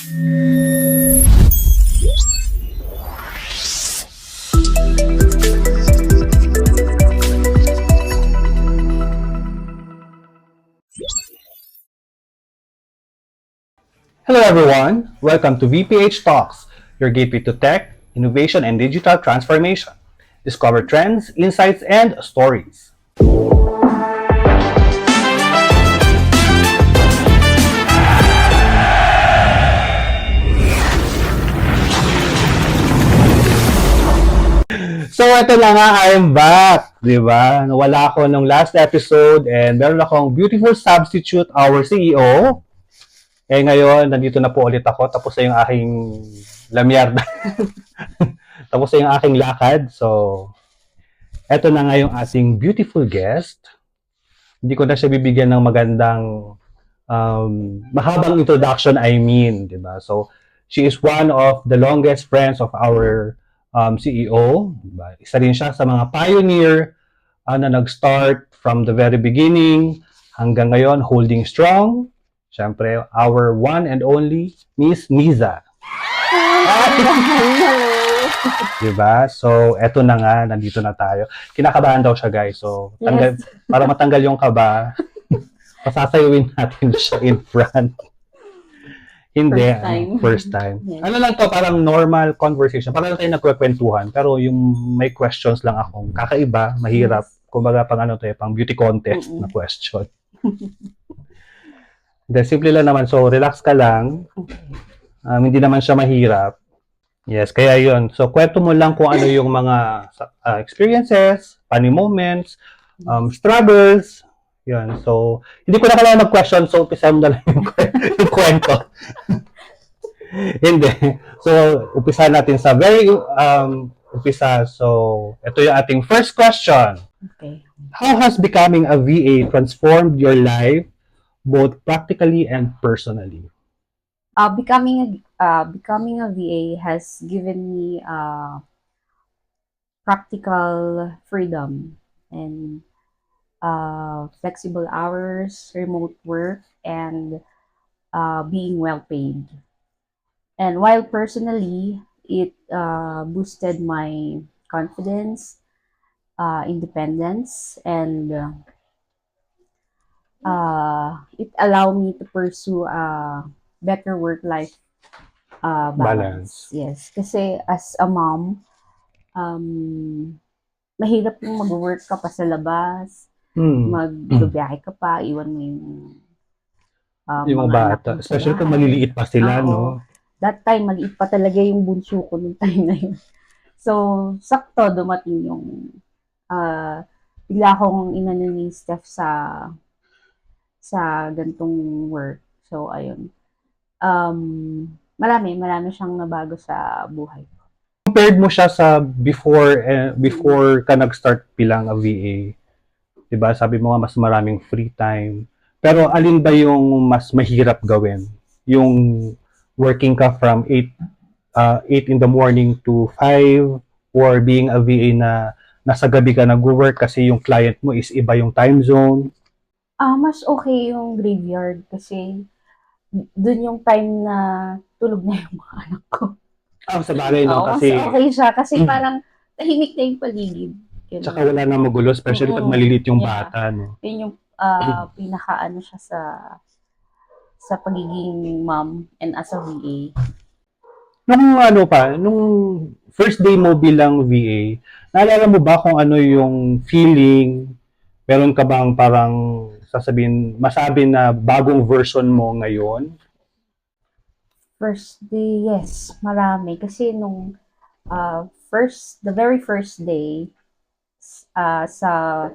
Hello everyone, welcome to VPH Talks, your gateway to tech, innovation, and digital transformation. Discover trends, insights, and stories. So ito na nga, I'm back, di ba? Nawala ako nung last episode and meron akong beautiful substitute, our CEO. Eh ngayon, nandito na po ulit ako, tapos na yung aking lamyar. Tapos na yung aking lakad. So, eto na nga yung ating beautiful guest. Hindi ko na siya bibigyan ng magandang mahabang introduction, I mean, di ba? So, she is one of the longest friends of our CEO. Diba? Isa rin siya sa mga pioneer na nag-start from the very beginning hanggang ngayon, holding strong. Siyempre, our one and only Miss Niza. Diba? So, eto na nga, nandito na tayo. Kinakabahan daw siya, guys. So, Yes. para matanggal yung kaba, pasasayawin natin siya in front. Hindi, first time. Yes. Ano lang to, parang normal conversation. Parang tayo nagkwekwentuhan. Pero yung may questions lang akong kakaiba, mahirap. Yes. Kumbaga pang ano to, pang beauty contest na Mm-mm. question. Then, simple lang naman. So, relax ka lang. Hindi naman siya mahirap. Yes, kaya yun. So, kwento mo lang kung ano yung mga experiences, funny moments, struggles. Yun. So, hindi ko na kailangan mag-question. So, umpisa mo na lang yung kwento. Hindi. So, umpisa natin sa very umpisa. So, ito yung ating first question. Okay. How has becoming a VA transformed your life, both practically and personally? Becoming a VA has given me practical freedom and flexible hours, remote work, and being well paid. And while personally, it boosted my confidence, independence, and it allowed me to pursue a better work-life balance. Yes, kasi as a mom, mahirap yung mag-work ka pa sa labas, magbibiyahe ka pa, iwan mo yung mga anak bata, mo sa especially kung bahay. maliliit pa sila, Oo. no? That time, maliit pa talaga yung bunso ko nung time na yun. So, sakto dumating yung bigla akong inano ni Steph sa gantong work. So, ayun. Marami siyang nabago sa buhay. Compared mo siya sa before ka nag-start bilang a VA, 'di ba? Sabi mo nga mas maraming free time. Pero alin ba yung mas mahirap gawin? Yung working ka from 8 in the morning to 5 or being a VA na nasa gabi ka nag-work kasi yung client mo is iba yung time zone? Mas okay yung graveyard kasi dun yung time na tulog na yung mga anak ko. Sa bagay, no? Oo, mas Kasi okay siya kasi parang tahimik na yung paligid. Ganun. tsaka wala na magulo, especially pag malilit yung bata, no? Yun yung pinaka-ano siya sa pagiging mom and as a VA. Nung first day mo bilang VA, naalala mo ba kung ano yung feeling? Meron ka bang parang masabi na bagong version mo ngayon? First day, yes, marami. Kasi nung the very first day, sa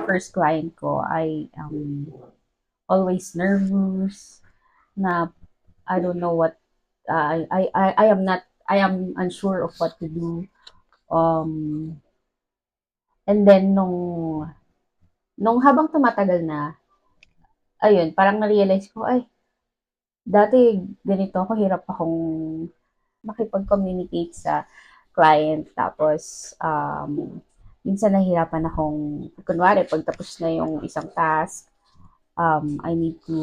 first client ko, I am always nervous na I don't know what I am unsure of what to do. And then nung habang tumatagal na, ayun, parang na-realize ko, ay, dati ganito ako, hirap akong makipag-communicate sa client. Tapos, minsan nahihirapan akong, kunwari, pag tapos na yung isang task, I need to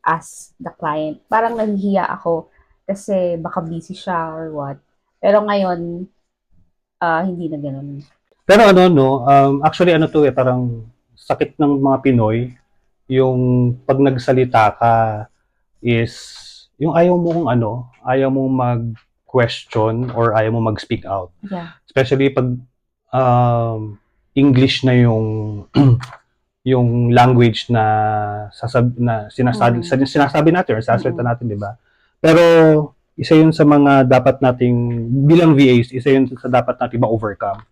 ask the client. Parang nahihiya ako kasi baka busy siya or what. Pero ngayon, hindi na ganun. Pero ano, no, actually ano to parang sakit ng mga Pinoy, yung pag nagsalita ka is, yung ayaw mong mag-question or ayaw mong mag-speak out. Yeah. Especially pag English na yung yung language na sinasabi natin or sasalita natin, di ba? Pero isa yun sa mga dapat nating bilang VAs, isa yun sa dapat nating ma-overcome.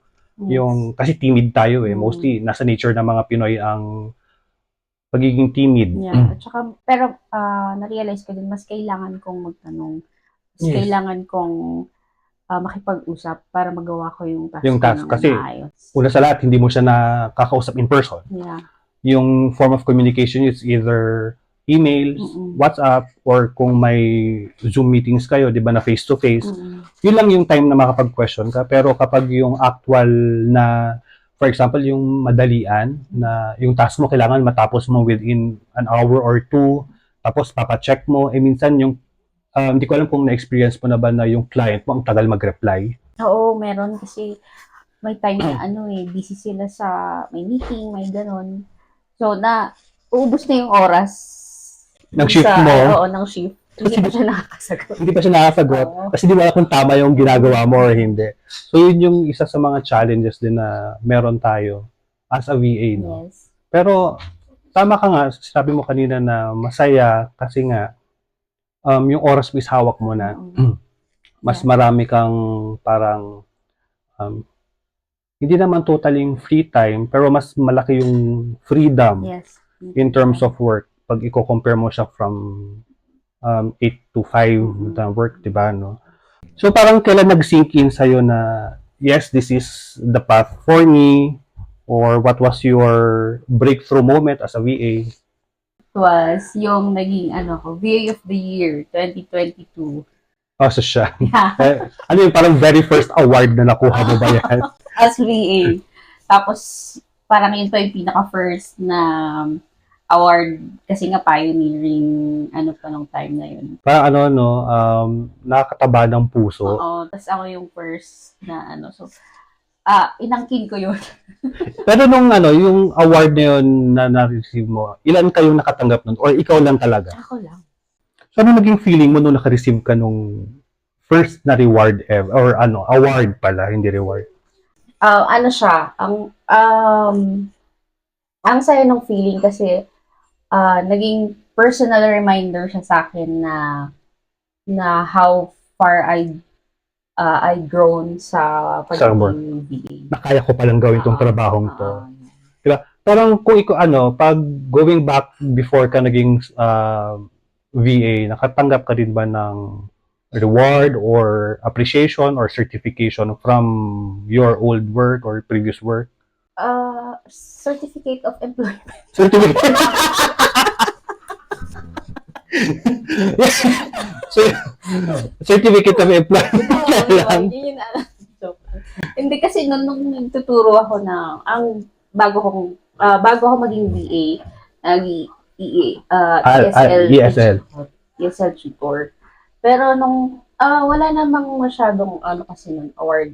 Yes. Yung kasi timid tayo mostly nasa nature ng mga Pinoy ang pagiging timid. Yeah. At saka, pero na-realize ko din, mas kailangan kong magtanong. Mas Yes. kailangan kong makipag-usap para magawa ko yung task. Yung task. ng Kasi, maayos. una sa lahat, hindi mo siya nakakausap in person. Yeah. Yung form of communication is either emails, WhatsApp, or kung may Zoom meetings kayo, di ba, na face-to-face, yun lang yung time na makapag-question ka. Pero kapag yung actual na, for example, yung madalian, na yung task mo kailangan matapos mo within an hour or two, tapos papacheck mo, minsan yung, hindi ko alam kung na-experience mo na ba na yung client mo ang tagal mag-reply. Oo, meron kasi may time na busy sila sa may meeting, may ganon. So, uubos na yung oras. Ng shift mo? Oo, ng shift. Hindi pa siya nakakasagot. Hindi pa siya nakakasagot. Kasi di mo alam kung tama yung ginagawa mo or hindi. So, yun yung isa sa mga challenges din na meron tayo as a VA, no? Yes. Pero, tama ka nga, sabi mo kanina na masaya kasi nga, yung oras mo is hawak mo na. Mas marami kang parang, hindi naman totaling free time, pero mas malaki yung freedom in terms of work. Pag i-compare mo siya from 8 to 5 na work, di ba, no? So, parang kailan nag-sink in sa'yo na, yes, this is the path for me, or what was your breakthrough moment as a VA? It was yung naging VA of the Year 2022. Oh, so siya. Ano yung parang very first award na nakuha mo ba yan? As VA. Tapos, parang yun pa yung pinaka-first na award kasi nga pioneering pa nung time na yun. Parang nakakataba ng puso. Oo, tapos ako yung first na So, inangkin ko yun. Pero nung yung award na yun na na-receive mo, ilan kayong nakatanggap nun? Or ikaw lang talaga? Ako lang. So, ano naging feeling mo nung naka-receive ka nung first na reward ever? Or award pala, hindi reward. Ang saya ng feeling kasi naging personal reminder siya sa akin na how far I'd grown sa pagiging VA. Na kaya ko palang gawin tong trabahong to. Diba? Parang kung pag going back before ka naging VA, nakatanggap ka din ba ng reward or appreciation or certification from your old work or previous work? Certificate of employment. Certificate. Certificate of employment. Hindi kasi nung nagtuturo ako bago ako maging VA, ESL tutor. Pero nung wala namang masyadong kasi nun award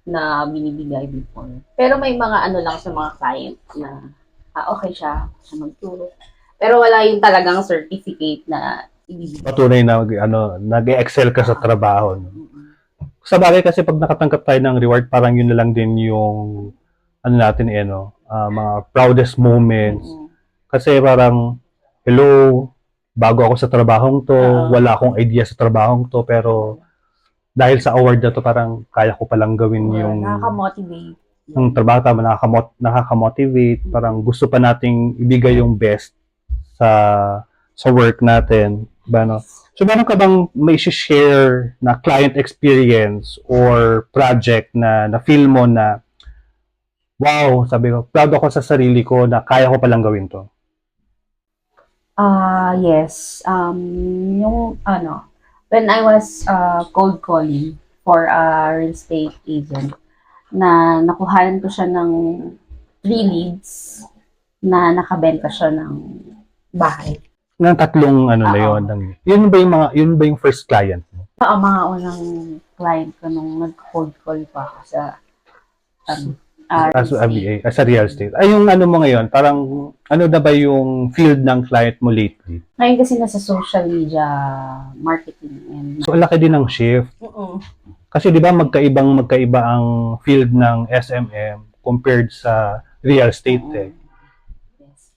na binibigay before. Pero may mga lang sa mga client na okay siya magturo. Pero wala yung talagang certificate na ibibigay. Patunay na nag-excel ka sa trabaho. No? Sa bagay kasi pag nakatanggap tayo ng reward, parang yun na lang din yung natin mga proudest moments. Kasi parang, hello, bago ako sa trabahong to, wala akong idea sa trabahong to, pero dahil sa award na to, parang kaya ko palang gawin yung nakaka-motivate. Yung trabaho tama, nakaka-motivate, parang gusto pa nating ibigay yung best sa work natin. Diba, no? So, meron ka bang may share na client experience or project na feel mo na, wow, sabi ko, proud ako sa sarili ko na kaya ko palang gawin to? Yes. When I was cold calling for a real estate agent, na nakuhanan ko siya ng 3 leads na nakabenta siya ng bahay. ng tatlong ano na Oo. yun. Yun ba yung first client mo? Mga unang client ko nung nag-cold call pa ako sa As a RSA. VA, as a real estate. Ay, yung ano mo ngayon, parang ano na ba yung field ng client mo lately? Ngayon kasi nasa social media marketing and So, ang laki din ng shift. Kasi di ba magkaiba ang field ng SMM compared sa real estate eh. Yes.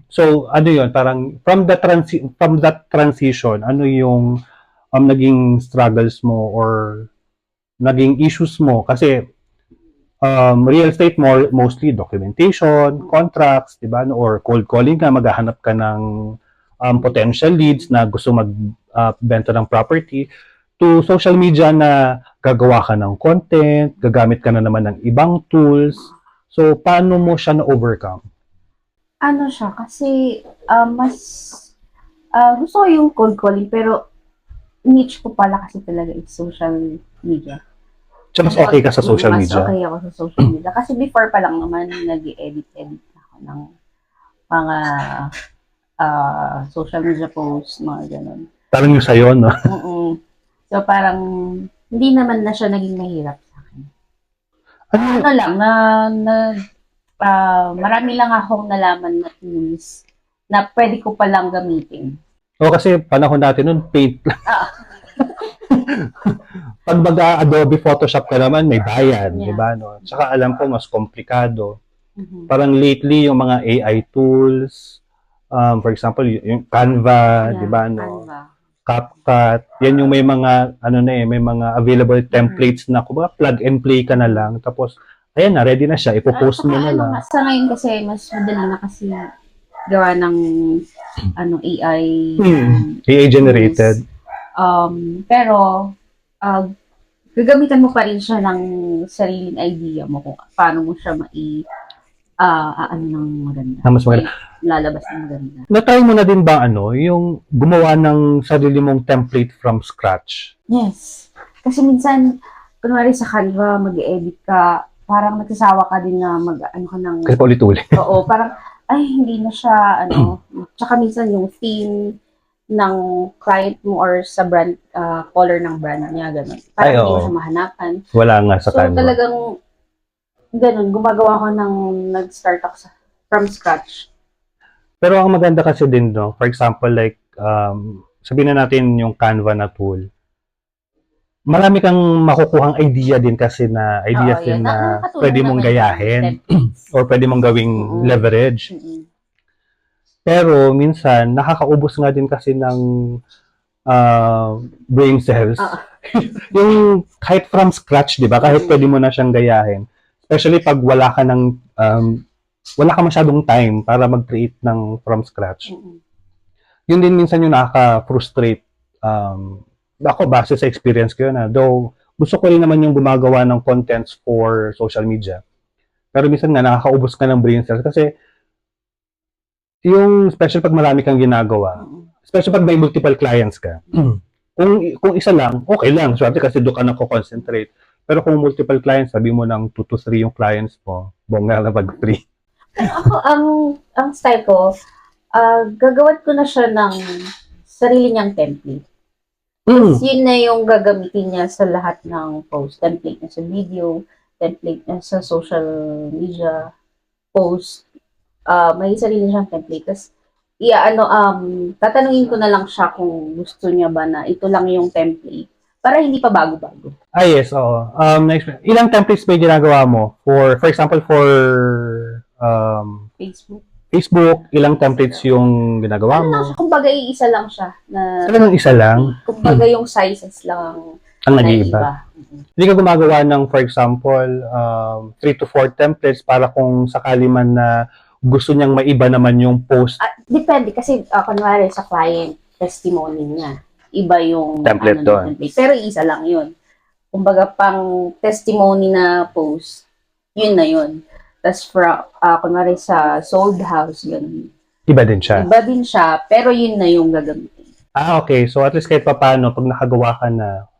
So, ano yun, parang from that transition, ano yung naging struggles mo or naging issues mo? Kasi real estate mostly documentation, contracts, di ba? Or cold calling ka, maghahanap ka ng potential leads na gusto magbenta ng property to social media na gagawa ka ng content, gagamit ka na naman ng ibang tools. So, paano mo siya na-overcome? Ano siya, kasi mas gusto ko yung cold calling, pero niche ko pala kasi talaga is social media. So, mas okay ka sa social Mas media? okay ako sa social media. Kasi before pa lang naman, nag-edit-edit ako ng mga social media posts, mga ganun. Parang yung sa'yo, no? So, parang hindi naman na siya naging mahirap sa akin. Ano lang, marami lang akong nalaman na tools na pwede ko palang gamitin. O kasi panahon natin nun, paint lang. Pag mag-Adobe Photoshop ka naman, may bayad, Yeah. di ba? No? Tsaka alam ko, mas komplikado. Mhm. Parang lately, yung mga AI tools, for example, yung Canva, di ba? No? Canva. CapCut, yan yung may mga, ano na may mga available templates na, kumbaga, plug and play ka na lang. Tapos, ayan na, ready na siya, ipopost mo na lang. Sa ngayon kasi, mas madali na kasi gawa ng AI. AI generated. Pero, gagamitan mo pa rin siya ng sariling idea mo kung paano mo siya ng maganda. Na mas maganda. Lalabas ng maganda. Na-try mo na din ba yung gumawa ng sarili mong template from scratch? Yes. Kasi minsan, kunwari sa Canva, mag-edit ka, parang nagsasawa ka din na Kasi paulit-ulit. Oo, parang, ay, hindi na siya, tsaka minsan yung theme ng client mo or sa brand, color ng brand niya, gano'n. Parang hindi mo siya mahanapan. Wala nga sa Canva. So, talagang, gano'n, gumagawa ko nag-start ako from scratch. Pero ang maganda kasi din, no? For example, like, sabihin na natin yung Canva na tool. Marami kang makukuhang idea din kasi na pwede mong gayahin or pwede mong gawing leverage. Pero minsan, nakakaubos nga din kasi ng brain cells. Yung kahit from scratch, di ba? Kahit pwede mo na siyang gayahin. Especially pag wala ka masyadong time para mag-create ng from scratch. Yun din minsan yung nakaka-frustrate. Ako, base sa experience ko yun. Though, gusto ko rin naman yung gumagawa ng contents for social media. Pero minsan nga, nakakaubos ka ng brain cells kasi yung special pag marami kang ginagawa, especially pag may multiple clients ka, kung isa lang, okay lang. Swerte kasi doon ka nako-concentrate. Pero kung multiple clients, sabi mo ng 2 to 3 yung clients mo, bongga na pag 3. Ako, ang style ko, gagawin ko na siya ng sarili niyang template. Yun na yung gagamitin niya sa lahat ng post. Template na sa video, template na sa social media post. May sarili siyang template. Tapos, tatanungin ko na lang siya kung gusto niya ba na ito lang yung template para hindi pa bago-bago. Yes, oo. Ilang templates ba yung ginagawa mo? For example, for Facebook, ilang templates yung ginagawa mo? Kumbaga, iisa lang siya. Talagang isa lang? Kumbaga, yung sizes lang ang nag-iiba. Hindi ka gumagawa ng, for example, 3 to 4 templates para kung sakali man na gusto niyang maiba naman yung post. Depende kasi, kunwari sa client, testimony niya. Iba yung template doon. Pero isa lang yun. Kumbaga, pang testimony na post, yun na yun. Tapos, kunwari sa sold house, yun. Iba din siya? Iba din siya, pero yun na yung gagamitin. Okay. So, at least kahit paano, pag nakagawa ka na,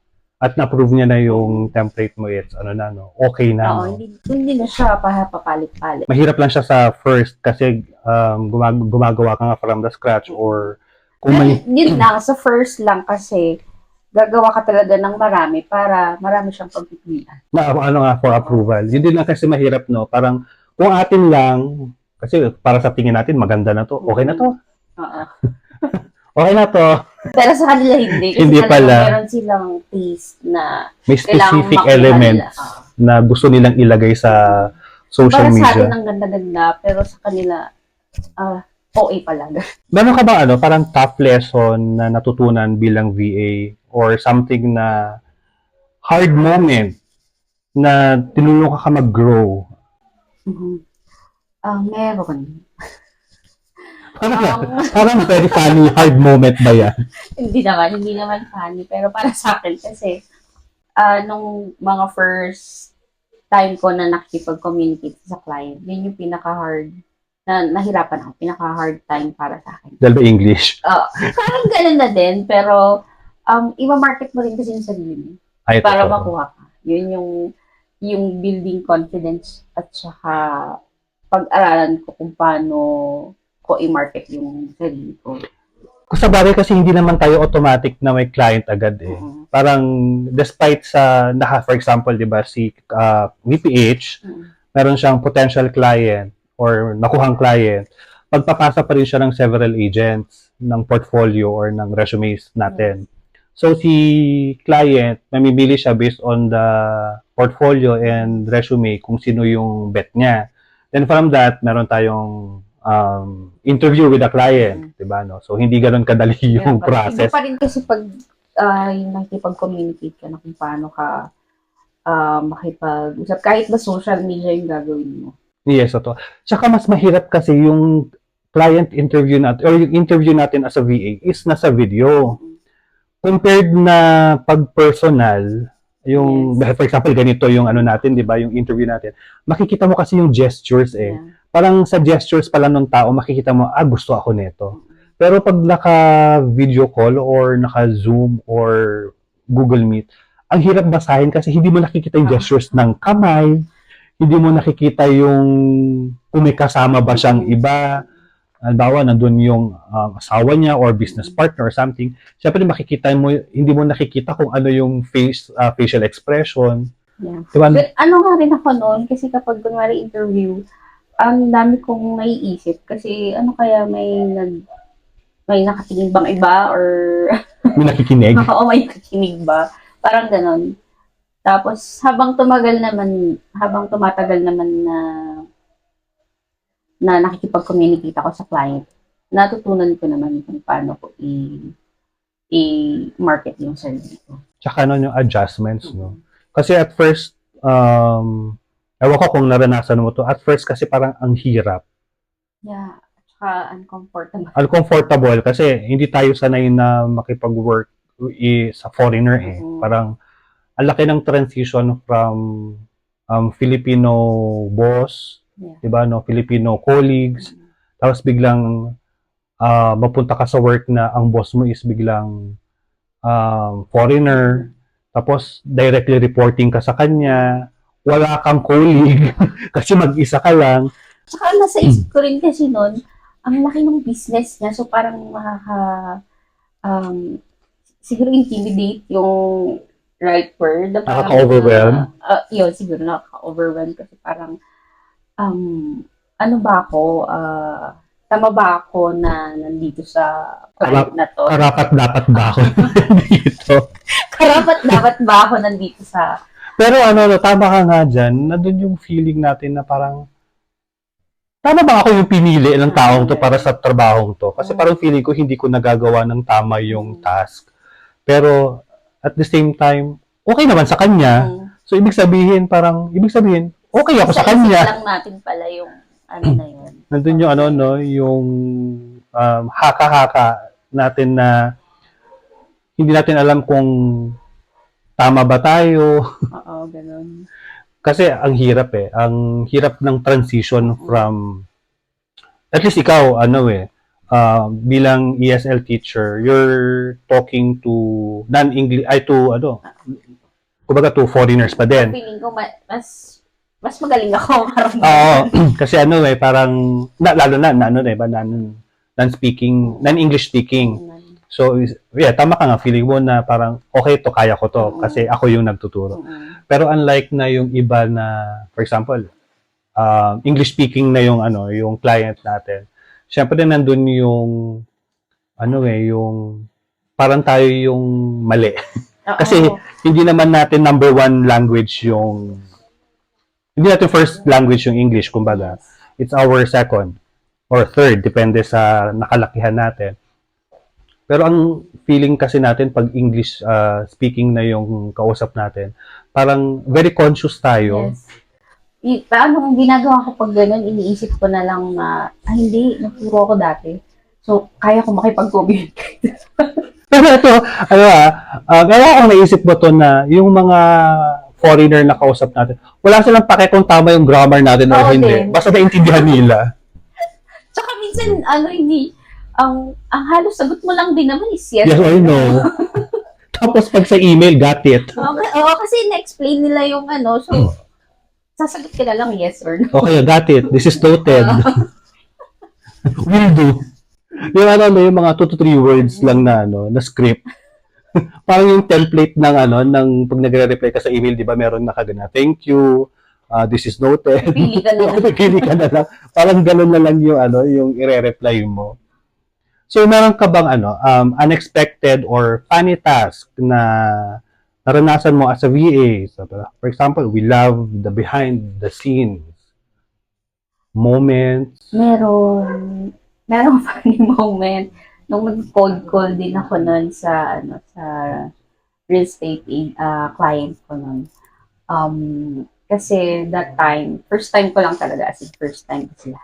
at na-approve niya na yung template mo, it's okay na. Oo, hindi na siya papalit-palit. Mahirap lang siya sa first kasi gumagawa ka nga from the scratch or Kung may, Yun lang, sa first lang kasi gagawa ka talaga ng marami para marami siyang pagpipilian. ano nga, for approval. Yun din lang kasi mahirap, no? Parang, kung atin lang, kasi para sa tingin natin, maganda na to. Okay na to. Oo. Okay na to. Pero sa kanila hindi. Kasi Hindi talagang pala. meron silang taste na May kailangan specific makuha elements nila. na gusto nilang ilagay sa social Para sa atin media. ang ganda-ganda, pero sa kanila, OA pala. Meron ka ba parang tough lesson na natutunan bilang VA or something na hard moment na tinulungan ka mag-grow? Meron. Parang very funny hard moment ba yan? Hindi naman funny. Pero para sa akin kasi, nung mga first time ko na nakikipag-communicate sa client, yun yung pinaka-hard, na nahirapan ako, pinaka-hard time para sa akin. Dahil ba English? Parang ganun na din, pero i-market mo rin kasi yung sarili mo Ay, para totoo. makuha ka. Yun yung building confidence at saka pag-aralan ko kung paano ko i-market yung sarili ko. Kung sa bagay kasi hindi naman tayo automatic na may client agad eh. Parang despite for example, 'di ba si VPH, meron siyang potential client or nakuhang client, pagpapasa pa rin siya ng several agents ng portfolio or ng resumes natin. So si client, mamimili siya based on the portfolio and resume kung sino yung bet niya. Then from that, meron tayong interview with the client, 'di ba, no? So hindi ganoon kadali yung process. Iba pa rin kasi pag yung nakikipag-communicate ka na kung paano ka makipag-usap kahit ba social media yung gagawin mo. Yes, ito. Tsaka mas mahirap kasi yung client interview natin or yung interview natin as a VA is nasa video. Compared na pag personal, yung for example ganito yung natin, 'di ba, yung interview natin. Makikita mo kasi yung gestures eh. Parang sa gestures pala ng tao, makikita mo, gusto ako nito. Pero pag naka-video call or naka-Zoom or Google Meet, ang hirap basahin kasi hindi mo nakikita yung gestures ng kamay, hindi mo nakikita yung kung may kasama ba siyang iba. Halimbawa, nandun yung asawa niya or business partner or something. Siyempre, makikita mo, hindi mo nakikita kung ano yung facial expression. Yeah. Diba? But ano nga rin ako noon, kasi kapag kunwari interview, ang dami kong naiisip kasi ano kaya may nakatingin bang iba or may nakikinig? Oo, may nakikinig ba? Parang ganon. Tapos habang tumatagal naman na nakikipag-communicate ako sa client, natutunan ko naman kung paano ko i-market yung sarili ko. Tsaka yung adjustments, no? Kasi at first, ewan ko kung naranasan mo to. At first kasi parang ang hirap. Yeah. Tsaka uncomfortable. Uncomfortable kasi hindi tayo sanay na makipag-work sa foreigner eh. Parang ang laki ng transition from Filipino boss, diba, no? Filipino colleagues. Tapos biglang mapunta ka sa work na ang boss mo is biglang foreigner. Tapos directly reporting ka sa kanya. Wala kang colleague kasi mag-isa ka lang. Saka nasa isip ko rin kasi noon, ang laki ng business niya. So parang siguro intimidate yung right word. Nakaka-overwhelm? Yun, siguro nakaka-overwhelm kasi parang ano ba ako, tama ba ako na nandito sa client na to? Karapat-dapat ba ako dito? Karapat-dapat ba ako nandito sa... Pero tama ka nga dyan, nandun yung feeling natin na parang, tama ba ako yung pinili ng taong to para sa trabahong to? Kasi parang feeling ko hindi ko nagagawa ng tama yung task. Pero at the same time, okay naman sa kanya. So ibig sabihin, okay ako sa kanya. Isa lang natin pala yung na yun. Nandun yung yung haka-haka natin na hindi natin alam kung tama ba tayo. Oo, ganun. Kasi ang hirap eh. Ang hirap ng transition from, at least ikaw, bilang ESL teacher, you're talking to non-English, kumbaga to foreigners pa din. Feeling ko mas magaling ako. Oo, kasi parang, lalo na non-English speaking. So, yeah, tama ka nga, feeling mo na parang, okay to, kaya ko to, kasi ako yung nagtuturo. Pero unlike na yung iba na, for example, English speaking na yung yung client natin. Syempre nandun yung yung parang tayo yung mali. Kasi hindi naman natin number one language hindi natin first language yung English, kumbaga. It's our second or third, depende sa nakalakihan natin. Pero ang feeling kasi natin pag English speaking na yung kausap natin, parang very conscious tayo. Yes. Anong ginagawa ko pag ganun, iniisip ko na lang na, hindi, nagturo ako dati. So, kaya ko makipag-communicate. Pero ito, kaya akong naisip mo to na yung mga foreigner na kausap natin, wala silang pake kung tama yung grammar natin o hindi. Basta naintindihan nila. Tsaka minsan, hindi, ang halos sagot mo lang din naman is yes. Yes or no. Tapos pag sa email, got it. Kasi na-explain nila yung so, sasagot ka na lang yes or no. Okay, got it. This is noted. Will do. Yung yung mga 2 to 3 words lang na na script. Parang yung template ng ng pag nagre-reply ka sa email, 'di ba? Meron nakagana. Thank you. This is noted. Pili ka na lang. Pili ka na lang. Parang gano'n na lang yung yung ire-reply mo. So, meron ka bang unexpected or funny task na naranasan mo as a VA? So, for example, we love the behind the scenes moments. Merong funny moment. Nung nag-cold call din ako nun sa real estate client ko nun. Kasi that time, first time ko lang talaga, as in first time ko sila.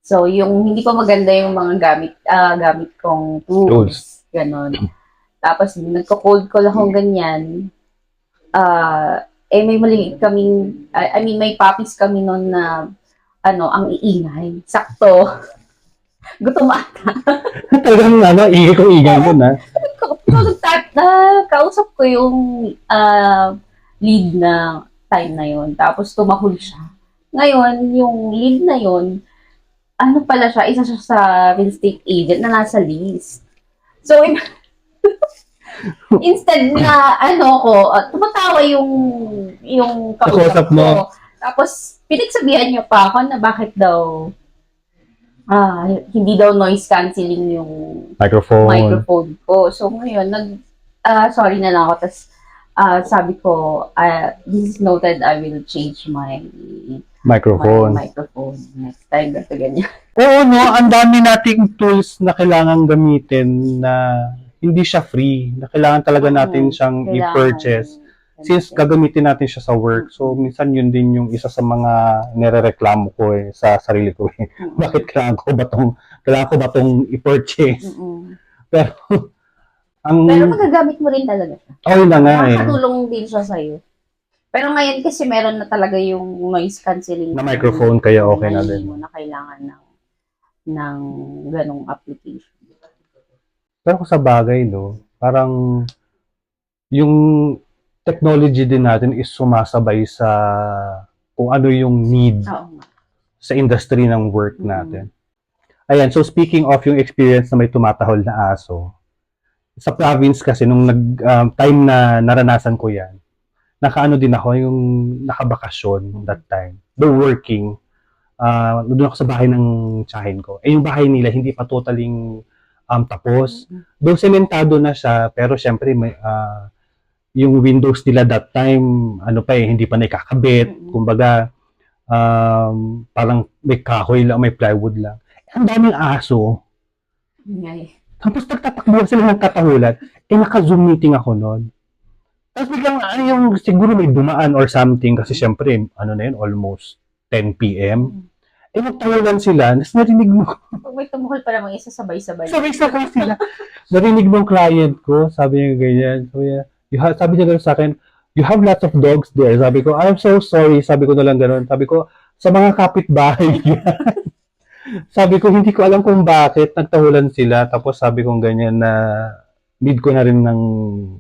So, yung hindi pa maganda yung mga gamit kong tools. Ganon. Tapos, nagko-cold call akong ganyan. May maliit kaming, may puppies kami noon na, ang iingay. Sakto. Gutom ata. Talagang, ingay kong ingay mo na. Kausap ko yung lead na time na yon. Tapos, tumahol siya. Ngayon, yung lead na yon, pala siya, isa siya sa real estate agent na nasa list. So, instead na, tumatawa yung kausap mo. Tapos, pinagsabihan niya pa ako na bakit daw, hindi daw noise cancelling yung microphone ko. So, ngayon, sorry na lang ako. Tapos, sabi ko, this is noted, I will change my microphone next time, ganyan. Oo, no, ang dami nating tools na kailangan gamitin na hindi siya free, na kailangan talaga natin siyang i-purchase since gagamitin natin siya sa work. So, minsan yun din yung isa sa mga nirereklamo ko sa sarili ko. Bakit kailangan ko ba tong i-purchase? Pero magagamit mo rin talaga siya. Oo na nga Makakatulong din siya sa'yo. Pero ngayon kasi meron na talaga yung noise cancelling na microphone, kaya okay na din. Mo na kailangan ng ganong application. Pero sa bagay, no, parang yung technology din natin is sumasabay sa kung ano yung need sa industry ng work natin. Ayan, so speaking of yung experience na may tumatahol na aso, sa province kasi, nung time na naranasan ko yan, nakaano din ako, yung nakabakasyon that time. Though working, doon ako sa bahay ng tiyahin ko. Yung bahay nila, hindi pa totaling tapos. Though sementado na siya, pero syempre, yung windows nila that time, hindi pa nakakabit. Kumbaga, parang may kahoy lang, may plywood lang. Ang daming aso. Tapos nagtatakbo sila ng katahulan. Naka-Zoom meeting ako noon. Tapos biglang, siguro may dumaan or something, kasi syempre, almost 10 p.m. Nagtahulan sila, tapos narinig mo. Pag may tumuhol pa naman isa, sabay-sabay. Sabay-sabay sila. Narinig mo ang client ko, sabi niya ganyan. Sabi niya gano'n sa akin, you have lots of dogs there. Sabi ko, I'm so sorry. Sabi ko na lang gano'n. Sabi ko, sa mga kapitbahay yan. Sabi ko, hindi ko alam kung bakit nagtahulan sila. Tapos sabi ko ganyan na need ko na rin ng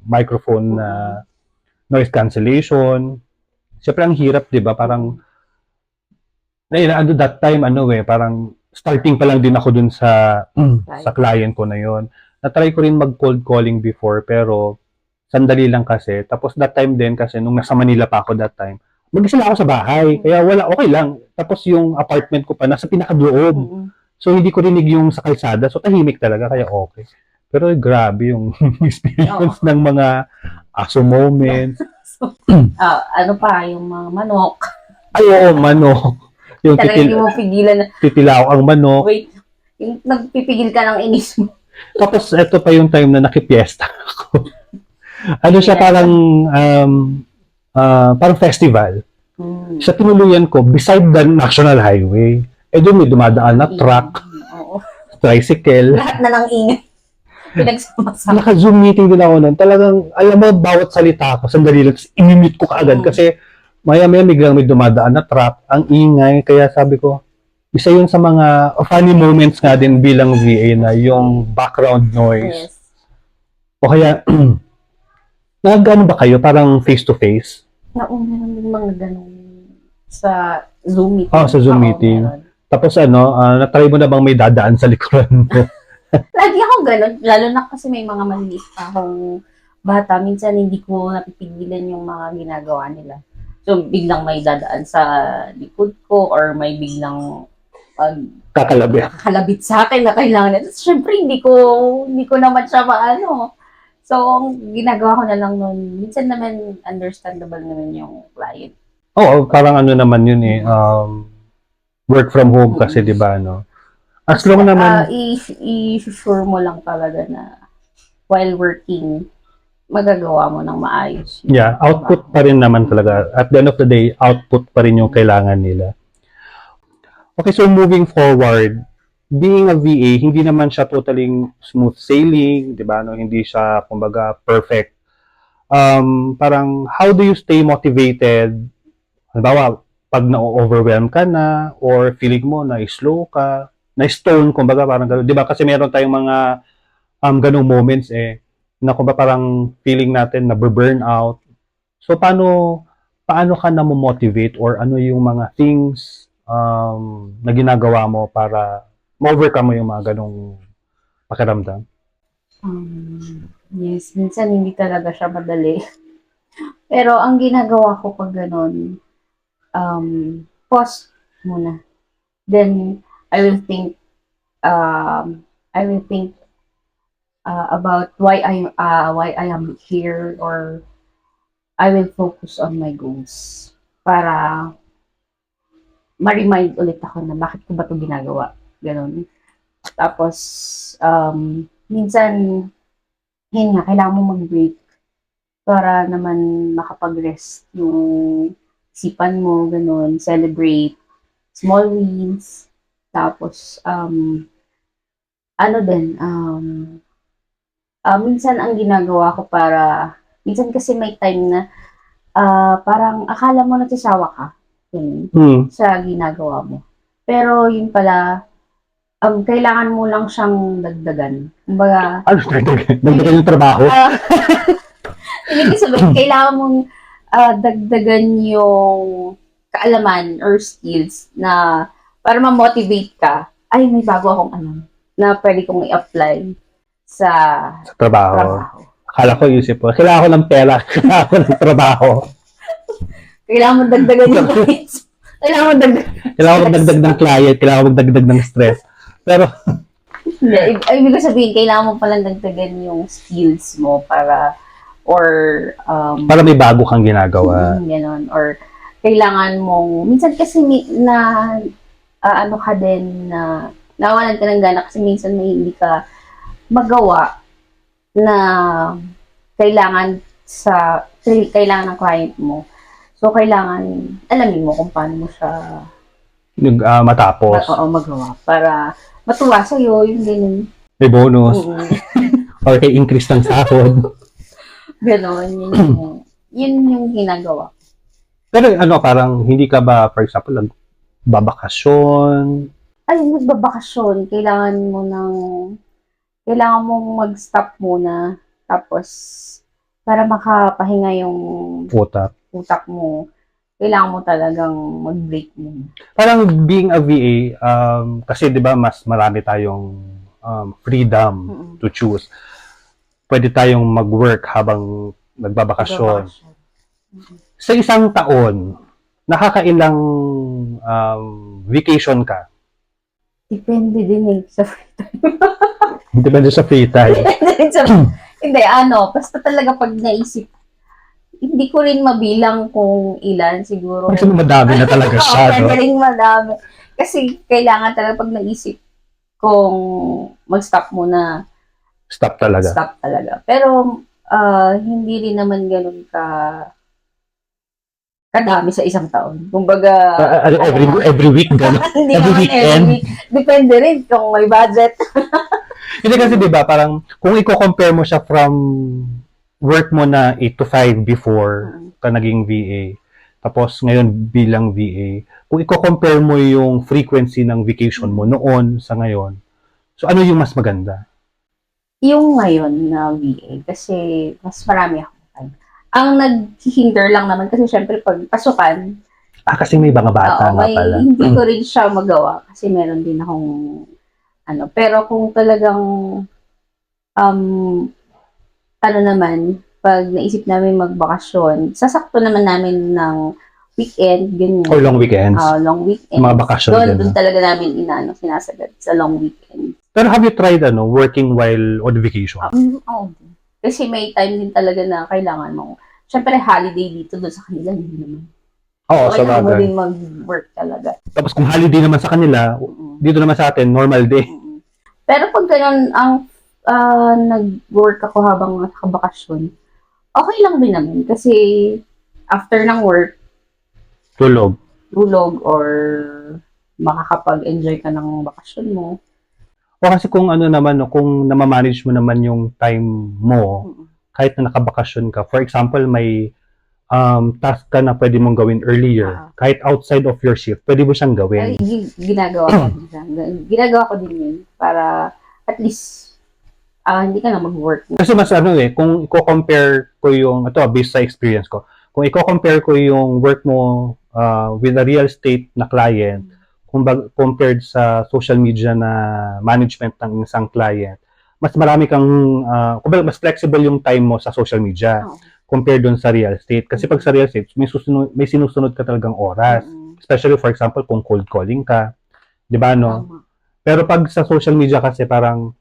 microphone na noise cancellation. Siyempre, ang hirap, di ba? Parang, that time, parang starting pa lang din ako dun sa client ko na yon. na-try ko rin mag-cold calling before, pero sandali lang kasi. Tapos that time din kasi, nung nasa Manila pa ako that time, mag-isa lang ako sa bahay. Kaya wala, okay lang. Tapos yung apartment ko pa, nasa pinakadoob. Mm-mm. So, hindi ko rinig yung sa kalsada. So, tahimik talaga. Kaya okay. Pero grabe yung experience ng mga aso moments. Ano pa, yung mga manok. Ay, oo, manok. Yung Talaga hindi mo pigilan na, titilaw ang manok. wait, yung nagpipigil ka ng inis mo. Tapos, ito pa yung time na nakipiesta ako. Ano siya, parang, parang festival. Sa tinuluyan ko, beside the National Highway. Eh, doon may dumadaan na truck, Oo. tricycle. Lahat na ng ingay. Pinagsama-sama. Naka-Zoom meeting din ako nun. Talagang, alam mo, bawat salita ko, sandali lang, inimute ko kaagad kasi maya-maya biglang may dumadaan na truck, ang ingay. Kaya sabi ko, isa yun sa mga funny moments nga din bilang VA na yung background noise. Yes. O kaya, nagano ba kayo? Parang face-to-face? Nauna naman mga ganun sa Zoom meeting. Oh, sa Zoom Oo, meeting. meron. Tapos na-try mo na bang may dadaan sa likuran mo? Lagi ako ganun. Lalo na kasi may mga maliliit pa akong bata. Minsan hindi ko napipigilan yung mga ginagawa nila. So, biglang may dadaan sa likod ko or may biglang Kakalabi. kakalabit sa akin na kailangan nila. Siyempre, hindi ko naman siya maano. So, ang ginagawa ko na lang nun, minsan naman understandable naman yung client. Oo, parang ano naman yun eh. Work from home kasi, di ba, no? As long naman, I-sure mo lang talaga na while working, magagawa mo ng maayos. yeah, output pa rin naman talaga. At the end of the day, output pa rin yung kailangan nila. Okay, so moving forward, being a VA, hindi naman siya totally smooth sailing, di ba? No? Hindi siya, kumbaga, perfect. Parang, how do you stay motivated? Halimbawa, pag na-overwhelm ka na, or feeling mo na slow ka, na-stone, kumbaga, parang gano'n. Di ba? Kasi meron tayong mga ganong moments na kumbaga parang feeling natin na burn out. So, paano ka na motivate or ano yung mga things na ginagawa mo para ma-overcome mo yung mga ganong pakiramdam? Yes, minsan hindi talaga siya madali. Pero ang ginagawa ko pag ganun, pause muna. Then, I will think, about why I am here, or I will focus on my goals para ma-remind ulit ako na bakit ko ba ito ginagawa. Ganon. Tapos, minsan, yun nga, kailangan mo mag-break para naman makapag-rest yung isipan mo, ganon. Celebrate small wins. Tapos, minsan ang ginagawa ko minsan kasi may time na parang akala mo nagsasawa ka sa ginagawa mo. Pero yun pala, kailangan mo lang siyang dagdagan. Kumbaga, Ano, dagdagan yung trabaho? ibig sabihin, kailangan mong dagdagan yung kaalaman or skills na para ma-motivate ka. Ay, may bago akong na pwede kong i-apply sa Trabaho. Akala ko isip ko, kailangan ko ng pera, kailangan ko ng trabaho. Kailangan mo dagdagan yung clients. Kailangan mo Dagdag ng client, kailangan mo dagdag ng stress. Pero, ibig ko sabihin, kailangan mo palang dagdagan yung skills mo para may bago kang ginagawa. Ganon. Or, kailangan mong, minsan kasi ano ka din na, nawalan ka ng gana kasi minsan may hindi ka magawa na kailangan ng client mo. So, kailangan, alamin mo kung paano mo siya Matapos. magawa para matuwa sa'yo, yung ganun. May bonus. Or kay increase ng sahod. Ganon, yun yung ginagawa. Pero parang hindi ka ba, for example, nagbabakasyon? Ay, nagbabakasyon, kailangan mong mag-stop muna, tapos, para makapahinga yung utak mo, kailangan mo talagang mag-break muna. Parang being a VA, kasi 'di ba mas marami tayong freedom Mm-mm. to choose. Pwede tayong mag-work habang nagbabakasyon. Mm-mm. Sa isang taon, nakakailang vacation ka? Depende din eh sa Depende sa free time. hindi, basta talaga pag naisip, hindi ko rin mabilang kung ilan, siguro. Kasi madami na talaga siya, no? Pwede rin madami. Kasi kailangan talaga pag naisip kung mag-stop muna, Stop talaga. stop talaga. Pero, hindi rin naman ganun kadami sa isang taon. Kumbaga, Every week, gano'n. hindi every naman weekend. every week. Depende rin kung may budget. Hindi kasi 'di ba parang kung i-compare mo siya from work mo na 8 to 5 before ka naging VA, tapos ngayon bilang VA, kung i-compare mo yung frequency ng vacation mo noon sa ngayon, so ano yung mas maganda? Yung ngayon na VA, kasi mas marami akong time. Ang naghihinder lang naman kasi syempre pag pasukan, Kasi may mga bata nga pala. hindi ko rin siya magawa kasi meron din akong pero kung talagang naman, pag naisip namin magbakasyon, sasakto naman namin ng weekend, ganyan. Or long weekends. Long weekend. Mga bakasyon din. Doon talaga namin sinasagad sa long weekend. Pero have you tried working while on vacation? Oo. Kasi may time din talaga na kailangan mo. Siyempre, holiday dito doon sa kanila, hindi naman. Oo, sa Kailangan mo bagay. din mag-work talaga. Tapos kung holiday naman sa kanila, dito naman sa atin, normal day. Pero pag ganun, nag-work ako habang nakabakasyon, okay lang din naman. Kasi after ng work, Tulog. or makakapag-enjoy ka ng bakasyon mo. O kasi kung naman, kung namamanage mo naman yung time mo, kahit na nakabakasyon ka, for example, may task ka na pwede mong gawin earlier, kahit outside of your shift, pwede mo siyang gawin. Ginagawa ko din siya. Ginagawa ko din yun para at least hindi ka na mag-work. Kasi mas kung i-compare ko yung, based sa experience ko, kung i-compare ko yung work mo with a real estate na client, compared sa social media na management ng isang client, mas marami kang, mas flexible yung time mo sa social media compared dun sa real estate. Kasi pag sa real estate, may sinusunod ka talagang oras. Especially, for example, kung cold calling ka. Di ba, no? Pero pag sa social media kasi parang,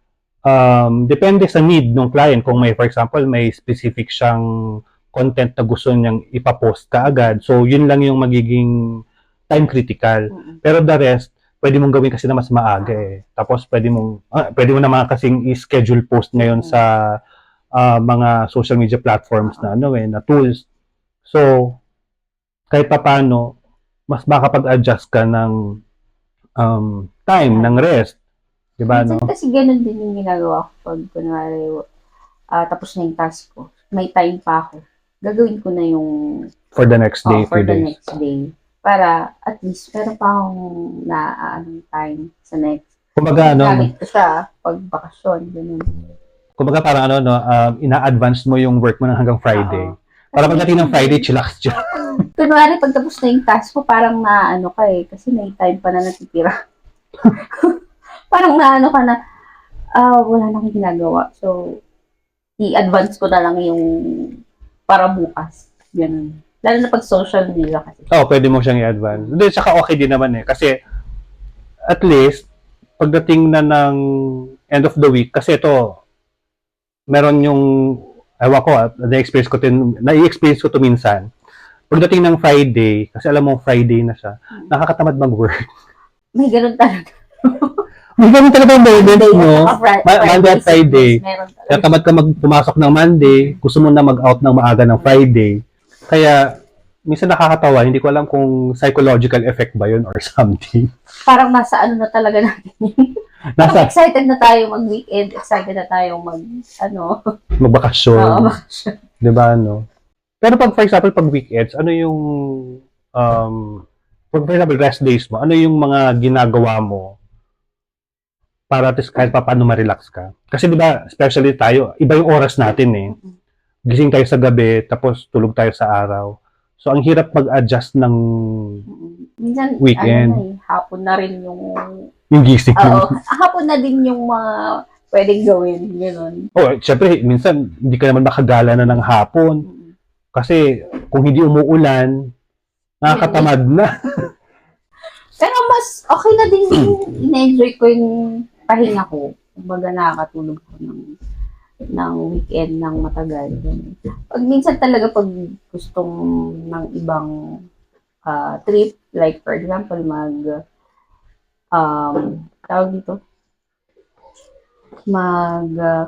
depende sa need ng client. Kung may, for example, may specific siyang content na gusto niyang ipapost ka agad. So, yun lang yung magiging time critical. Pero the rest, pwede mong gawin kasi na mas maaga eh. Tapos pwede mo naman kasing i-schedule post ngayon sa mga social media platforms na na tools. So, kahit paano, mas makapag-adjust ka ng time, ng rest. Diba, no? Kasi ganun din yung ginagawa ko pag kunwari tapos na yung task ko. May time pa ako. Gagawin ko na yung for the next day, for the next day. Para at least meron pa akong time sa next. Kumbaga, gamit ko siya pag bakasyon. Ganun. Kumbaga parang ina-advance mo yung work mo hanggang Friday. Para pagdating ng Friday, chillax dyan. Kunwari, pag tapos na yung task mo, parang ka eh. Kasi may time pa na natitira. Parang ka na, wala na akong ginagawa. So, i-advance ko na lang yung para bukas. Ganun. Lalo na pag social media kasi. Pwede mo siyang i-advance. Hindi, saka okay din naman eh. Kasi, at least, pagdating na ng end of the week, kasi ito, meron yung, ewan ko, na-experience ko to minsan. Pagdating ng Friday, kasi alam mo, Friday na siya, nakakatamad mag-work. May ganun talaga. May ganun talaga moments, no? Monday at Friday. Katamad ka pumasok ng Monday, gusto mo na mag-out ng maaga ng Friday. Kaya, minsan nakakatawa, hindi ko alam kung psychological effect ba yun or something. Parang nasa na talaga natin yun. Excited na tayo mag-weekend, excited na tayo magbakasyon. Bakasyon. Diba, no? Pero pag, for example, pag weekends, ano yung, for example, rest days mo, ano yung mga ginagawa mo para at least kahit pa paano ma-relax ka? Kasi diba, especially tayo, iba yung oras natin eh. Gising tayo sa gabi, tapos tulog tayo sa araw. So, ang hirap mag-adjust ng minsan, weekend. Hapon na rin Yung gising. Oo. Hapon na din yung mga pwedeng gawin. Ganun. Oh, syempre, minsan, hindi ka naman makagala na ng hapon. Mm. Kasi, kung hindi umuulan, nakakatamad na. Pero mas okay na din yung in-enjoy ko yung pahinga ko. Kumbaga nakakatulog ko ng weekend ng matagal. Ganun. Pag minsan talaga pag gustong ng ibang trip, like for example, tawag dito,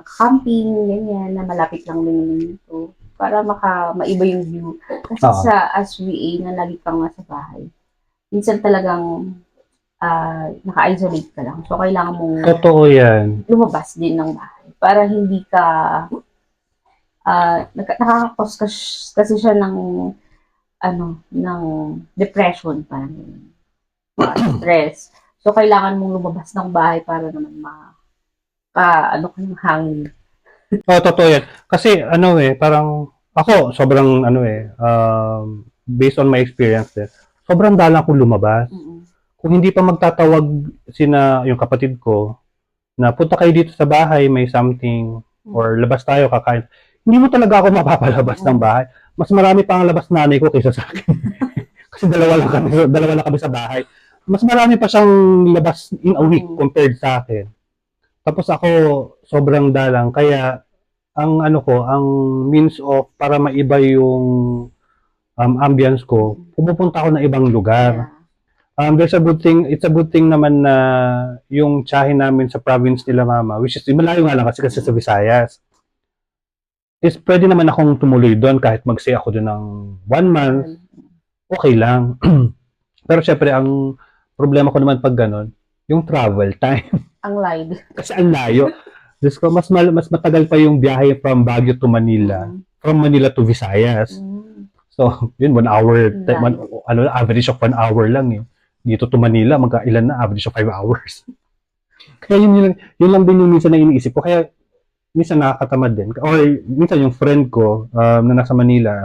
camping, ganyan, na malapit lang din naman dito. Para maiba yung view. Kasi Oo. as VA na lagi kang nasa bahay, minsan talagang naka-isolate ka lang. So, kailangan mong Totoo yan. lumabas din ng bahay para hindi ka nakaka-cause kasi siya ng depression, parang stress. So, kailangan mong lumabas ng bahay para naman ka ng hangin. Oh, totoo yan. Kasi, parang, ako, sobrang, based on my experience sobrang dalang akong lumabas. Mm-mm. Kung hindi pa magtatawag yung kapatid ko, na punta kayo dito sa bahay, may something, or labas tayo, kakain. Hindi mo talaga ako mapapalabas ng bahay. Mas marami pa ang labas nanay ko kaysa sa akin. Kasi dalawa lang kami sa bahay. Mas marami pa siyang labas in a week compared sa akin. Tapos ako, sobrang dalang. Kaya, ang means of para maiba yung ambience ko, pumupunta ako ng ibang lugar. It's a good thing naman na yung tiyahin namin sa province nila mama, which is malayo nga lang kasi sa Visayas. Is pwede naman akong tumuloy doon kahit mag-stay ako doon ng 1 month, okay lang. Pero syempre, ang problema ko naman pag ganun, yung travel time. Ang live. Kasi ang layo. Diyos ko, mas matagal pa yung biyahe from Baguio to Manila. From Manila to Visayas. So, yun, 1 hour. Average of 1 hour lang eh. Dito to Manila, magkailan na, average of 5 hours. Kaya yun lang din yung minsan na iniisip ko. Kaya, minsan nakakatamad din. Or, minsan yung friend ko, na nasa Manila,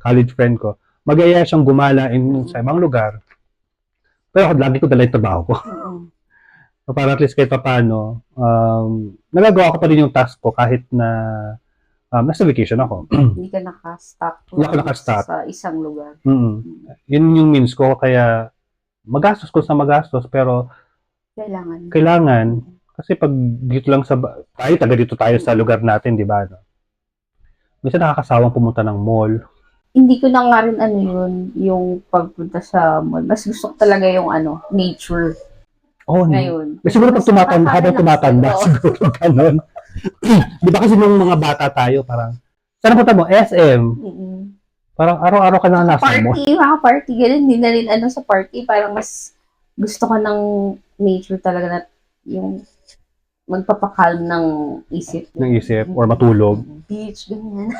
college friend ko, mag-aya siyang gumala sa ibang lugar. Pero lagi ko dala yung trabaho ko. So, para at least kahit paano, nagagawa ko pa rin yung task ko kahit na nasa vacation ako. Hindi ka naka-stop sa isang lugar. Yun yung means ko, kaya magastos ko sa magastos, pero kailangan. Kasi pag dito lang taga dito tayo sa lugar natin, di ba? Minsan nakakasawang pumunta ng mall. Hindi ko na nga rin yung pagpunta sa mall. Mas gusto ko talaga yung nature. Oh, ngayon. Siguro pag habang tumatanda, siguro ganun. Di ba kasi nung mga bata tayo, parang, saan punta mo? SM. Parang araw-araw ka na nasa mall. Mga party, ganun. Hindi na rin sa party. Parang mas gusto ko ng nature talaga na yung magpapakalm ng isip. Or matulog. Beach, ganyan.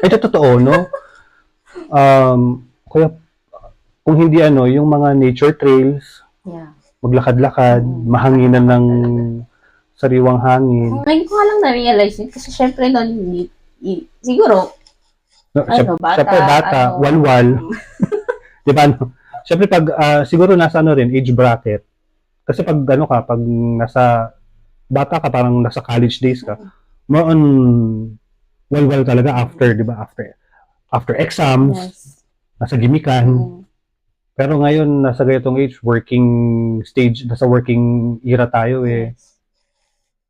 Ito totoo, no? Kaya, kung hindi yung mga nature trails, maglakad-lakad, mahanginan ng sariwang hangin. Ngayon ko lang na-realize yun kasi syempre siguro, bata, walwal. Di ba, Syempre pag, siguro nasa age bracket. Kasi pag pag nasa bata ka, parang nasa college days ka, more on walwal talaga after, di ba, after exams, nasa gimikan. Pero ngayon, nasa ganitong age, working stage, nasa working era tayo eh.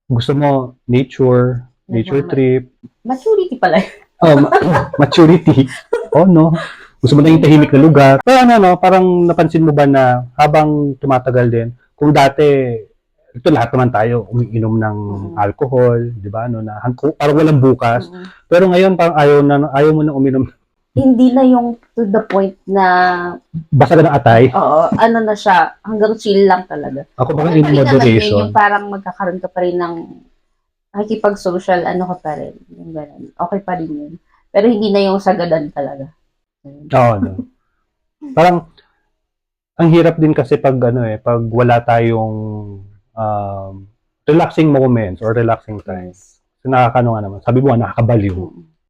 Gusto mo, nature trip. Maturity pala. Maturity. Oh, no. Gusto mo na yung tahimik na lugar. Pero parang napansin mo ba na habang tumatagal din, kung dati, ito lahat naman tayo, umiinom ng alcohol, di ba, parang walang bukas. Pero ngayon, parang ayaw mo na uminom. Hindi na yung to the point na basta ka ng atay. Oo, na siya, hanggang chill lang talaga. Ako parang in moderation. Yung parang magkakaroon ka pa rin ng nakikipag-social, ka pa rin. Yung ganun. Okay pa rin yun. Pero hindi na yung sagadan talaga. Oo, no. Parang, ang hirap din kasi pag pag wala tayong relaxing moments or relaxing times. So, nga naman. Sabi mo, nakakabaliw.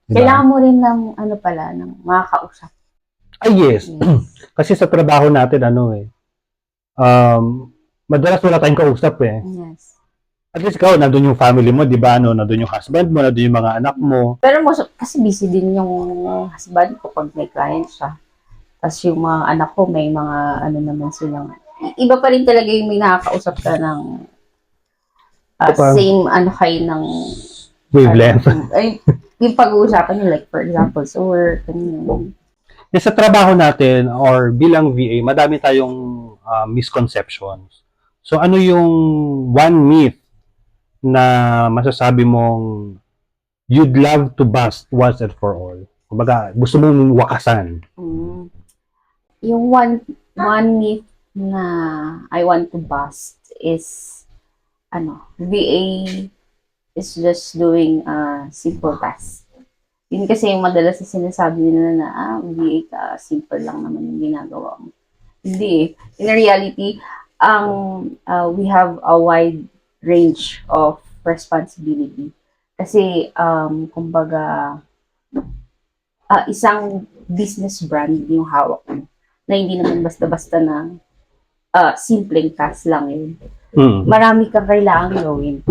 Diba? Kailangan mo rin ng ng mga kausap. Ay, yes. Kasi sa trabaho natin, Madalas wala tayong kausap eh. Yes. At least ikaw, nandun yung family mo, di ba? Ano, nandun yung husband mo, nandun yung mga anak mo. Pero kasi busy din yung husband ko pag may client siya. Tapos yung mga anak ko, may mga ano naman silang, iba pa rin talaga yung may nakakausap ka ng Diba? same ano kayo ng Wavelength. ay, yung pag-uusapan niyo, like for example, sa work, ganyan. Sa trabaho natin or bilang VA, madami tayong misconceptions. So ano yung one myth na masasabi mong you'd love to bust once and for all? Kumbaga, gusto mong wakasan. Yung one myth na I want to bust is VA is just doing a simple task. Yun kasi yung madalas na sinasabi nila na VA ka, simple lang naman yung ginagawa mo. Hindi. In reality, we have a wide range of responsibility. Kasi, kumbaga, isang business brand yung hawak mo. Na hindi naman basta-basta na simpleng task lang yun. Marami kang kailangan gawin.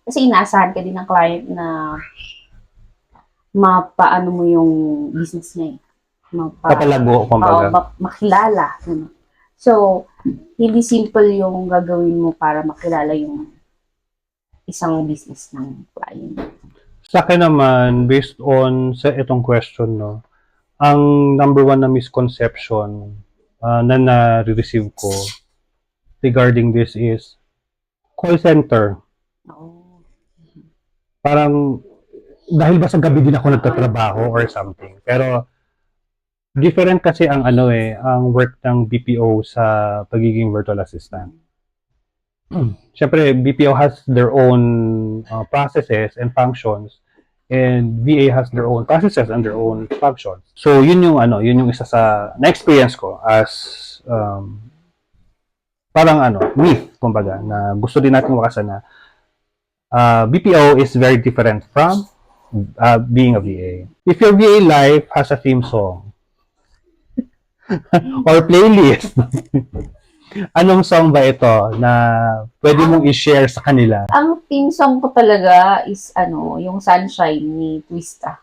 Kasi inaasahan ka din ng client na mapaano mo yung business niya eh. Papalago, kumbaga. Makilala. So, hindi simple yung gagawin mo para makilala yung isang business ng client. Sa akin naman, based on sa itong question, no, ang number one na misconception na na-receive ko regarding this is call center. Oh. Parang, dahil ba sa gabi din ako nagtatrabaho or something. Pero, different kasi ang ang work ng BPO sa pagiging virtual assistant. Siyempre, BPO has their own processes and functions, and VA has their own processes and their own functions. So, yun yung isa sa na-experience ko as parang myth, kumbaga, na gusto din natin wakasan na BPO is very different from being a VA. If your VA life has a theme song or playlist, anong song ba ito na pwede mong i-share sa kanila? Ang theme song ko talaga is yung Sunshine ni Twista.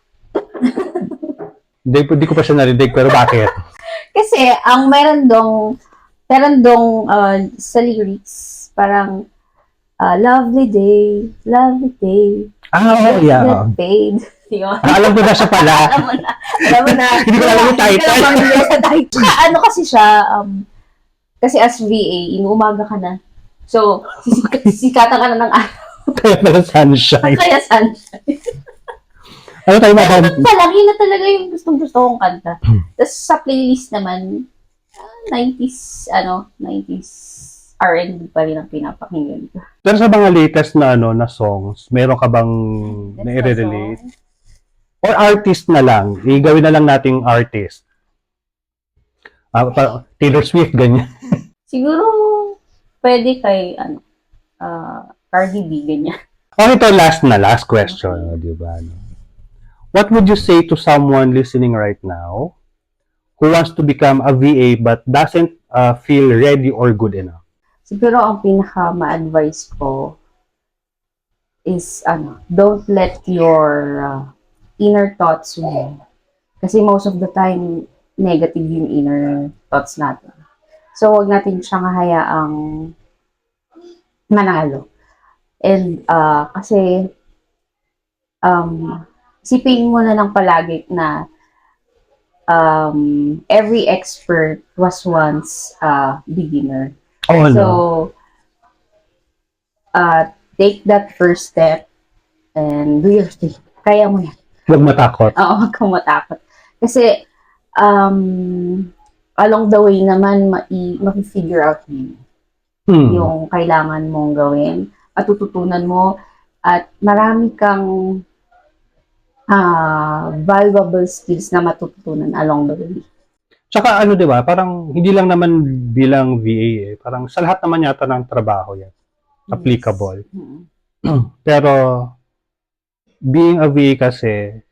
Hindi ko pa siya narinig, pero bakit? Kasi ang meron dong sa lyrics parang lovely day, Yeah. get paid. Yun. Alam ko na siya pala. Alam mo na. Hindi ko alam yung title. Ano kasi siya, kasi as VA, inuumaga ka na. So, sisikatan ka na ng araw. Kaya pala sunshine. Kaya sunshine. Ano tayo mabang? Palang, yun na talaga yung gustong-gusto kong kanta. Tapos sa playlist naman, 90s R&B pa rin ang pinapakinggan ko. Pero sa mga latest na na songs, meron ka bang na-relate? Or artist na lang. Igawin na lang nating artist. Taylor Swift, ganyan. Siguro, pwede kay, Cardi B, ganyan. Ito last question, di ba? What would you say to someone listening right now who wants to become a VA but doesn't feel ready or good enough? Siguro ang pinaka ma-advise ko is don't let your inner thoughts win. Kasi most of the time negative yung inner thoughts natin. So wag natin siyang hayaang manalo. And kasi isipin mo na lang palagi na every expert was once a beginner. Oh, so, take that first step and do your thing. Kaya mo yan. Huwag matakot. Oo, huwag kang matakot. Kasi, along the way naman, ma-figure out mo yung kailangan mong gawin at tututunan mo at marami kang valuable skills na matututunan along the way. Tsaka di ba, parang hindi lang naman bilang VA parang sa lahat naman yata ng trabaho yan. Applicable. Yes. Pero, being a VA kasi,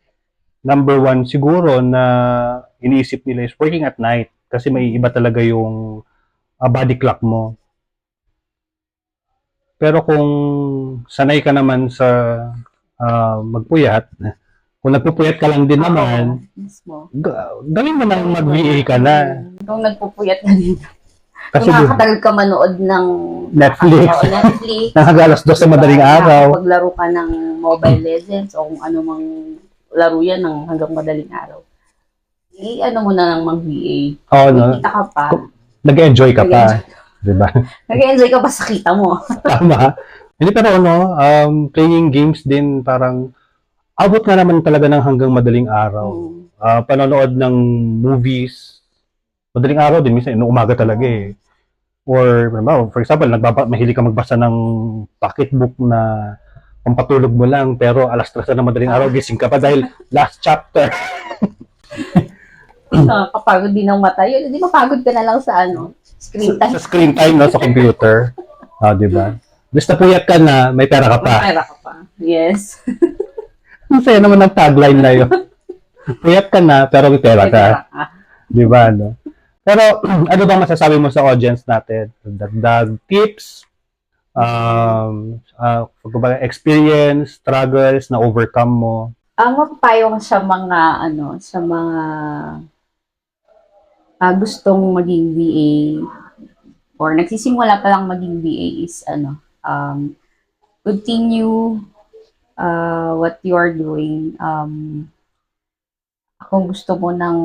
number one siguro na iniisip nila is working at night kasi may iba talaga yung body clock mo. Pero kung sanay ka naman sa magpuyat, kung nagpupuyat ka lang din naman, Mismo. gawin mo nang mag-VA ka na. Kung nagpupuyat na din. Kasi Kung nakakatagal ka manood ng Netflix. Netflix. Nakagalas dos sa madaling araw. Paglaro ka ng Mobile Legends o kung ano mang laro yan ng hanggang madaling araw. Ano mo na lang mag-VA. Oo, no? Kita ka pa. Nag-enjoy ka pa. Diba? Nag-enjoy ka pa sa kita mo. Tama. Hindi, pero playing games din parang abot nga naman talaga ng hanggang madaling araw. Panonood ng movies, madaling araw din, minsan umaga talaga eh. Or, for example, mahilig ka magbasa ng pocketbook na pampatulog mo lang, pero alas 3 na madaling araw, gising ka pa dahil last chapter. Nakakapagod din ang mata yun. Hindi mapagod ka na lang sa screen time. Sa screen time, no, sa computer. Diba? Basta puyat ka na, may pera ka pa. May pera ka pa. Yes. Ang saya naman ng tagline na yun. Puyat ka na, pero may pera ka. Diba, no? Pero, ano bang masasabi mo sa audience natin? Dagdag tips, experience, struggles na overcome mo? Ang mapapayo ko sa mga, gustong maging VA or nagsisimula pa lang maging VA is, continue what you are doing. Kung gusto mo nang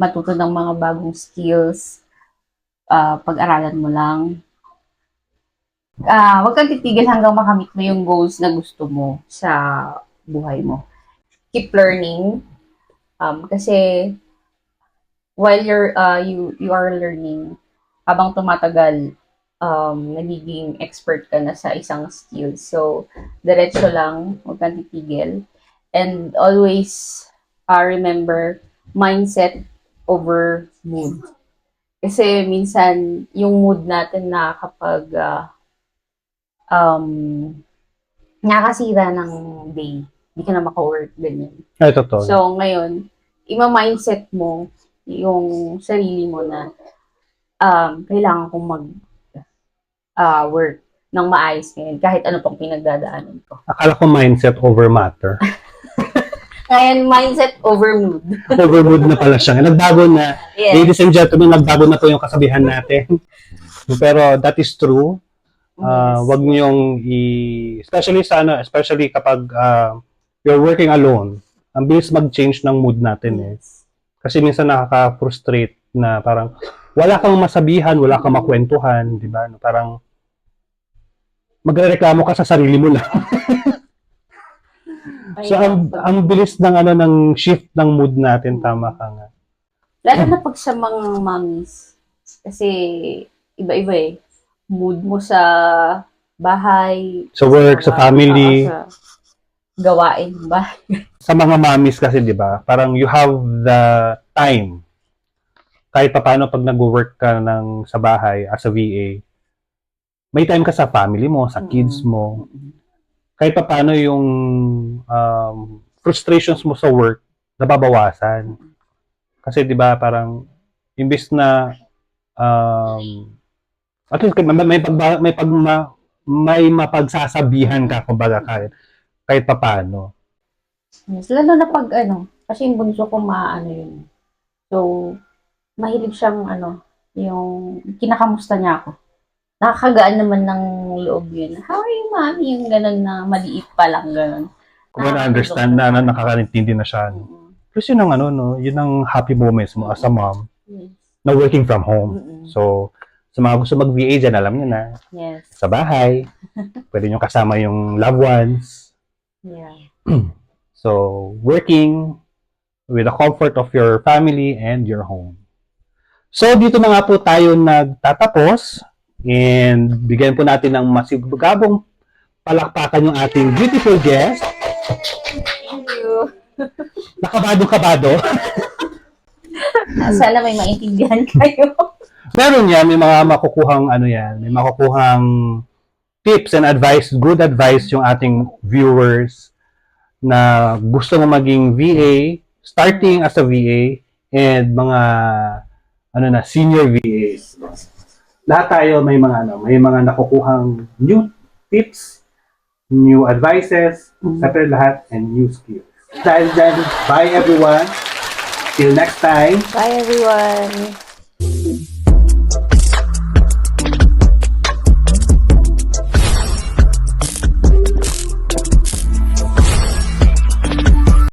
matuto ng mga bagong skills, pag-aralan mo lang. Huwag kang titigil hanggang makamit mo yung goals na gusto mo sa buhay mo. Keep learning. Kasi while you are learning, habang tumatagal, nagiging expert ka na sa isang skill. So, diretso lang, huwag kang titigil. And always remember, mindset over mood. Kasi minsan, yung mood natin na kapag nakasira ng day, hindi ka na maka-work, ganyan. Ay, totoo. So, ngayon, ima-mindset mo yung sarili mo na kailangan kong work ng maayos ngayon, kahit ano pang pinagdadaanan ko. Akala ko mindset over matter. Ngayon, mindset over mood. Over mood na pala siya. Nagbago na. Yes. Ladies and gentlemen, nagbago na po yung kasabihan natin. Pero that is true. Wag niyong especially kapag you're working alone, ang bilis mag-change ng mood natin eh. Kasi minsan nakaka-frustrate na parang wala kang masabihan, wala kang makwentuhan, di ba? Parang magrereklamo ka sa sarili mo lang. So ang bilis ng shift ng mood natin, tama ka nga. Lalo na pag sa mga mommies, kasi iba-iba eh. Mood mo sa bahay, sa work, sa family, sa gawain ba? Sa mga mommies kasi, di ba, parang you have the time. Kahit paano pag nag-work ka sa bahay as a VA, may time ka sa family mo, sa kids mo. Kahit paano yung frustrations mo sa work, nababawasan. Kasi, di ba, parang imbis na at least may mapagsasabihan ka, kumbaga, kahit paano. Yes, lalo na pag kasi yung bunso ko yun. So, mahilig siyang yung kinakamusta niya ako. Nakakagaan naman ng loob yun. How are you, mommy? Yung ganun na maliit pa lang, ganun. Kung na-understand na nakakaintindi na siya. Plus yun ang yun ang happy moments mo as a mom na working from home. So, sa mga gusto mag-VA dyan, alam niyo na. Yes. Sa bahay, pwede nyo kasama yung loved ones. Yeah. So, working with the comfort of your family and your home. So, dito na nga po tayo nagtatapos and bigyan po natin ng masigabong palakpakan yung ating beautiful guest. Thank you. Nakabado-kabado. Sana may maintindihan kayo. Meron yan, may mga makukuhang may makukuhang tips and advice, good advice yung ating viewers na gusto mo maging VA, starting as a VA, and mga senior VAs. lahat tayo may mga may mga nakukuhang new tips, new advices, syempre lahat, and new skills. Dahil dyan, bye everyone. Till next time. Bye everyone!